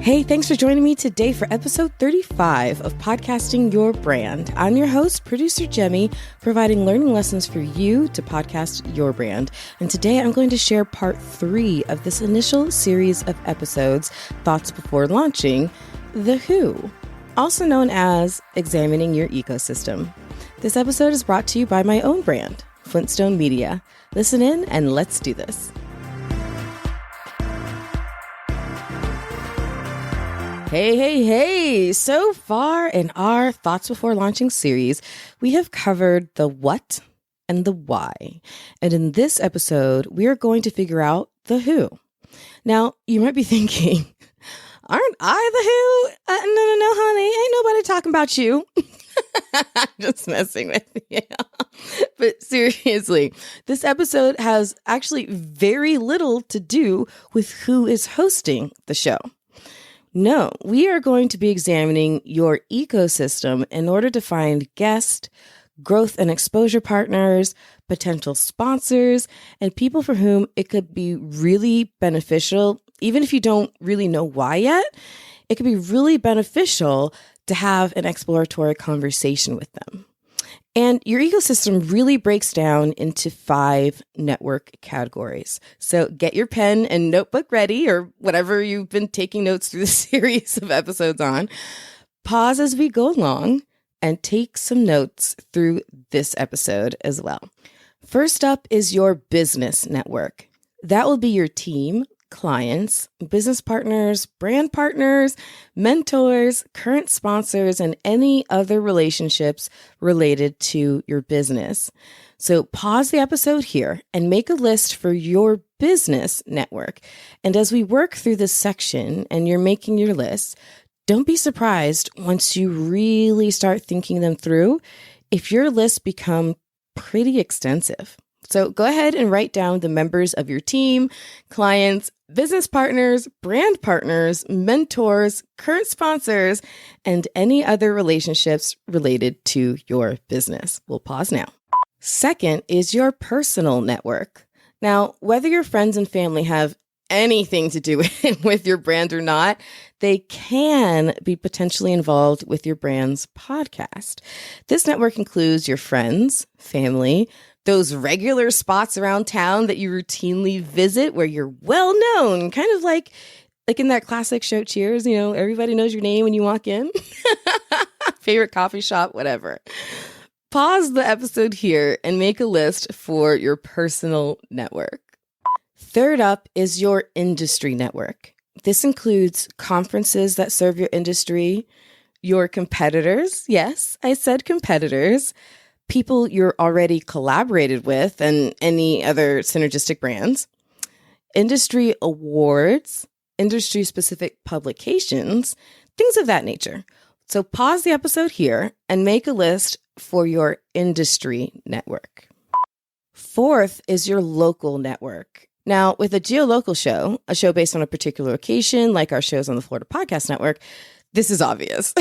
Hey, thanks for joining me today for episode 35 of Podcasting Your Brand. I'm your host, producer Jaime, providing learning lessons for you to podcast your brand. And today I'm going to share part 3 of this initial series of episodes, Thoughts Before Launching, The Who, also known as Examining Your Ecosystem. This episode is brought to you by my own brand, Flintstone Media. Listen in and let's do this. Hey. So far in our Thoughts Before Launching series, we have covered the what and the why. And in this episode, we are going to figure out the who. Now, you might be thinking, aren't I the who? No, honey. Ain't nobody talking about you. I'm just messing with you. But seriously, this episode has actually very little to do with who is hosting the show. No, we are going to be examining your ecosystem in order to find guests, growth and exposure partners, potential sponsors, and people for whom it could be really beneficial, even if you don't really know why yet, it could be really beneficial to have an exploratory conversation with them. And your ecosystem really breaks down into 5 network categories. So get your pen and notebook ready, or whatever you've been taking notes through the series of episodes on. Pause as we go along and take some notes through this episode as well. First up is your business network. That will be your team, clients, business partners, brand partners, mentors, current sponsors, and any other relationships related to your business. So pause the episode here and make a list for your business network. And as we work through this section and you're making your list, don't be surprised once you really start thinking them through if your list become pretty extensive. So go ahead and write down the members of your team, clients, business partners, brand partners, mentors, current sponsors, and any other relationships related to your business. We'll pause now. Second is your personal network. Now, whether your friends and family have anything to do with your brand or not, they can be potentially involved with your brand's podcast. This network includes your friends, family, those regular spots around town that you routinely visit where you're well known, kind of like in that classic show Cheers, everybody knows your name when you walk in. Favorite coffee shop, whatever. Pause the episode here and make a list for your personal network. Third up is your industry network. This includes conferences that serve your industry, your competitors. Yes, I said competitors. People you're already collaborated with, and any other synergistic brands, industry awards, industry-specific publications, things of that nature. So pause the episode here and make a list for your industry network. Fourth is your local network. Now, with a geolocal show, a show based on a particular location, like our shows on the Florida Podcast Network, this is obvious.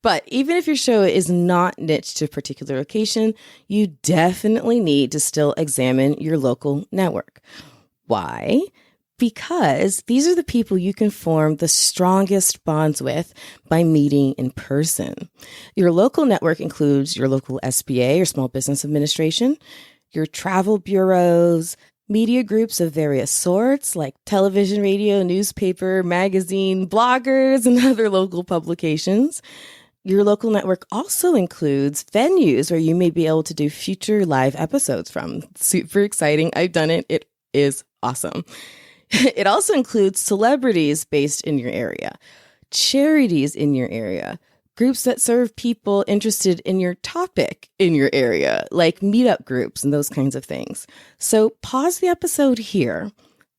But even if your show is not niche to a particular location, you definitely need to still examine your local network. Why? Because these are the people you can form the strongest bonds with by meeting in person. Your local network includes your local SBA or Small Business Administration, your travel bureaus, media groups of various sorts like television, radio, newspaper, magazine, bloggers, and other local publications. Your local network also includes venues where you may be able to do future live episodes from. Super exciting. I've done it. It is awesome. It also includes celebrities based in your area, charities in your area, groups that serve people interested in your topic in your area, like meetup groups and those kinds of things. So pause the episode here.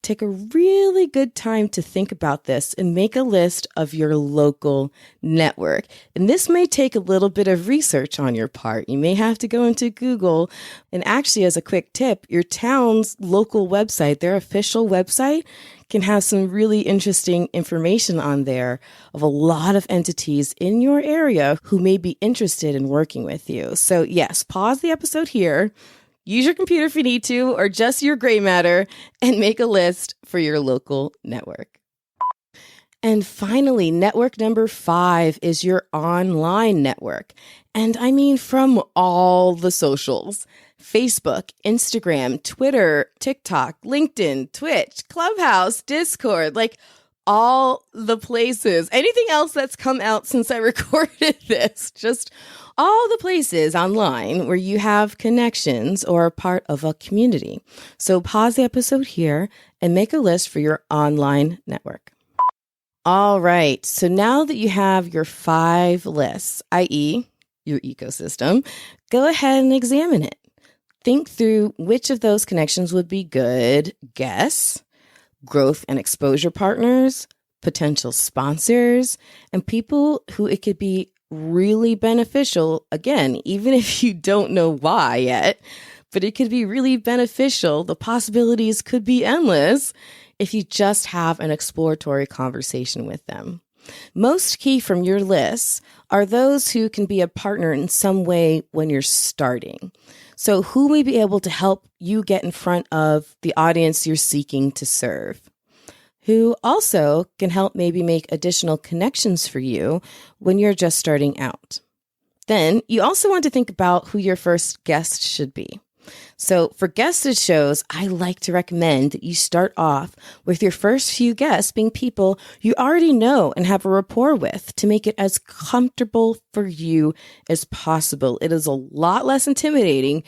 Take a really good time to think about this and make a list of your local network. And this may take a little bit of research on your part. You may have to go into Google. And actually, as a quick tip, your town's local website, their official website, can have some really interesting information on there of a lot of entities in your area who may be interested in working with you. So yes, pause the episode here. Use your computer if you need to, or just your gray matter, and make a list for your local network. And finally, network number 5 is your online network. And I mean from all the socials: Facebook, Instagram, Twitter, TikTok, LinkedIn, Twitch, Clubhouse, Discord, like all the places. Anything else that's come out since I recorded this, just all the places online where you have connections or are part of a community. So pause the episode here and make a list for your online network. All right, so now that you have your 5 lists, i.e. your ecosystem, go ahead and examine it. Think through which of those connections would be good guests, growth and exposure partners, potential sponsors, and people who it could be really beneficial, again, even if you don't know why yet, but it could be really beneficial. The possibilities could be endless if you just have an exploratory conversation with them. Most key from your lists are those who can be a partner in some way when you're starting. So who may be able to help you get in front of the audience you're seeking to serve? Who also can help maybe make additional connections for you when you're just starting out. Then you also want to think about who your first guest should be. So for guested shows, I like to recommend that you start off with your first few guests being people you already know and have a rapport with to make it as comfortable for you as possible. It is a lot less intimidating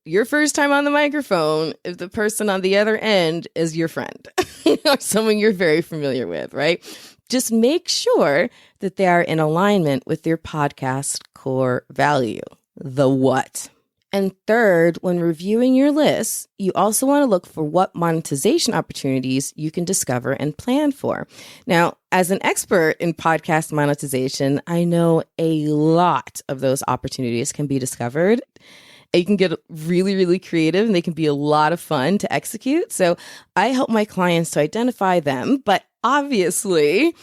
your first time on the microphone if the person on the other end is your friend or someone you're very familiar with, right? Just make sure that they are in alignment with your podcast core value, the what. And third, when reviewing your list, you also want to look for what monetization opportunities you can discover and plan for. Now, as an expert in podcast monetization, I know a lot of those opportunities can be discovered. You can get really, really creative and they can be a lot of fun to execute. So I help my clients to identify them, but obviously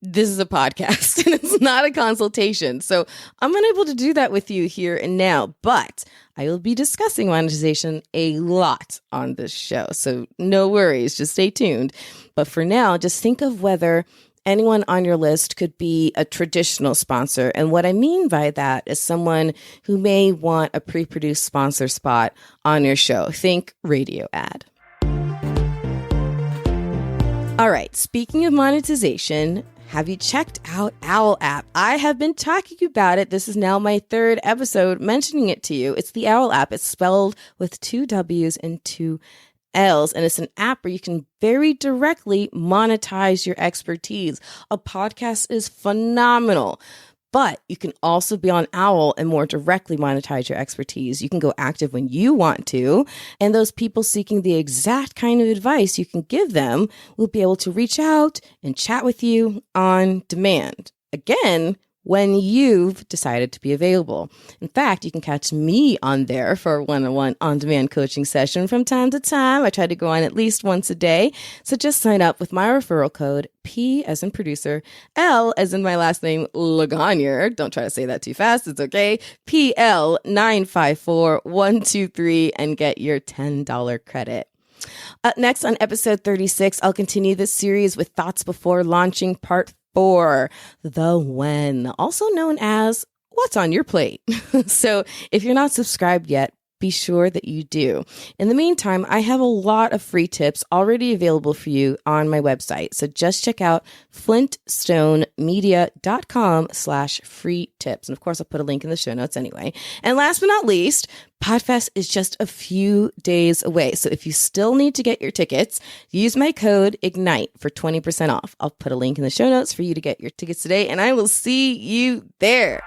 this is a podcast and it's not a consultation. So I'm unable to do that with you here and now, but I will be discussing monetization a lot on this show. So no worries, just stay tuned. But for now, just think of whether anyone on your list could be a traditional sponsor. And what I mean by that is someone who may want a pre-produced sponsor spot on your show. Think radio ad. All right, speaking of monetization, have you checked out Owl app? I have been talking about it. This is now my 3rd episode mentioning it to you. It's the Owl app. It's spelled with 2 W's and 2 L's. And it's an app where you can very directly monetize your expertise. A podcast is phenomenal, but you can also be on Owl and more directly monetize your expertise. You can go active when you want to, and those people seeking the exact kind of advice you can give them will be able to reach out and chat with you on demand. Again, when you've decided to be available. In fact, you can catch me on there for a one-on-one on-demand coaching session from time to time. I try to go on at least once a day. So just sign up with my referral code, P as in producer, L as in my last name, Laganier. Don't try to say that too fast. It's okay. PL954123 and get your $10 credit. Up next on episode 36, I'll continue this series with Thoughts Before Launching Part 4, the when, also known as what's on your plate. So if you're not subscribed yet, be sure that you do. In the meantime, I have a lot of free tips already available for you on my website. So just check out flintstonemedia.com/free tips. And of course, I'll put a link in the show notes anyway. And last but not least, Podfest is just a few days away. So if you still need to get your tickets, use my code IGNITE for 20% off. I'll put a link in the show notes for you to get your tickets today, and I will see you there.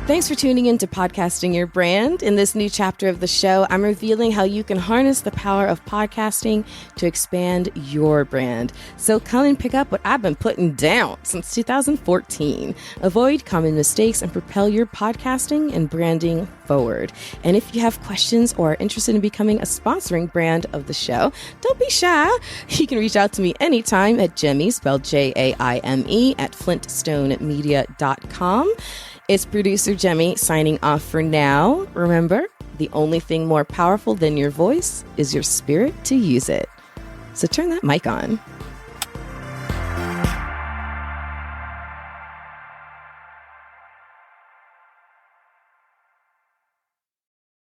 Thanks for tuning in to Podcasting Your Brand. In this new chapter of the show, I'm revealing how you can harness the power of podcasting to expand your brand. So come and pick up what I've been putting down since 2014. Avoid common mistakes and propel your podcasting and branding forward. And if you have questions or are interested in becoming a sponsoring brand of the show, don't be shy. You can reach out to me anytime at Jaime, spelled Jaime, at flintstonemedia.com. It's producer Jaime signing off for now. Remember, the only thing more powerful than your voice is your spirit to use it. So turn that mic on.